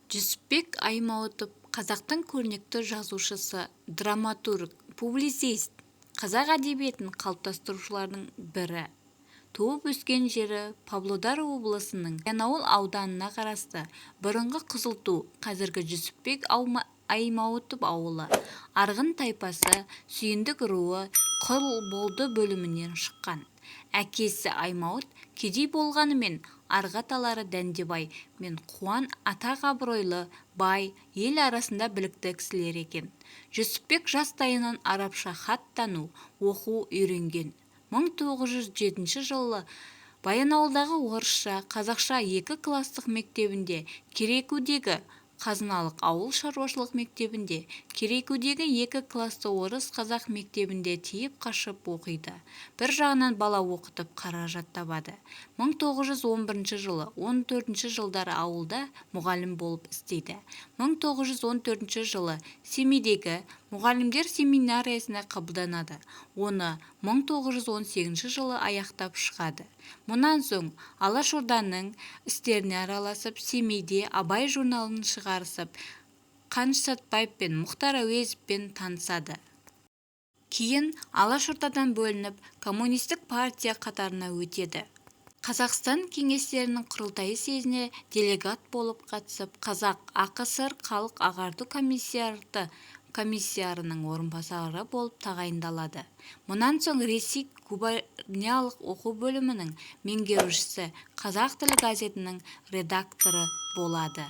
Жүсіпбек Аймауытов қазақтың көрнекті жазушысы, драматург, публицист, қазақ әдебиетін қалыптастырушылардың бірі. Туып өскен жері Павлодар облысының Баянауыл ауданына қарасты бұрынғы Қызылту, қазіргі Жүсіпбек Аймауытов ауылы. Арғын тайпасы, Сүйіндік руы Құлболды бөлімінен шыққан. Әкесі Аймауыт кедей болғанымен арғы аталары Дәндебай мен Қуан атақ абыройлы бай, ел арасында білікті кісілер екен. Жүсіпбек жастайынан арабша хат тану, оқу үйренген. 1907 жылы Баянауылдағы орысша, қазақша 2 кластық мектебінде, Керекудегі Қазыналық ауыл шаруашылық мектебінде, Керекудегі 2 класты орыс қазақ мектебінде тиіп қашып оқиды. Бір жағынан бала оқытып қаражат табады. 1911 жылы 14 жылдары ауылда мұғалім болып істейді. 1914 жылы Семейдегі мұғалімдер семинариясына қабылданады. Оны 1918 жылы аяқтап шығады. Мұнан соң Алашорданың істеріне араласып, Семейде Абай журналын шығарысып, Қаныш Сәтбаев пен Мұхтар Әуезовпен танысады. Кейін Алашордадан бөлініп, коммунистік партия қатарына өтеді. Қазақстан кеңестерінің құрылтайы съезіне делегат болып қатысып, Қазақ АКСР халық ағарту комиссарының орынбасары болып тағайындалады. Мұнан соң Ресей губерниялық оқу бөлімінің меңгерушісі, Қазақ тілі газетінің редакторы болады.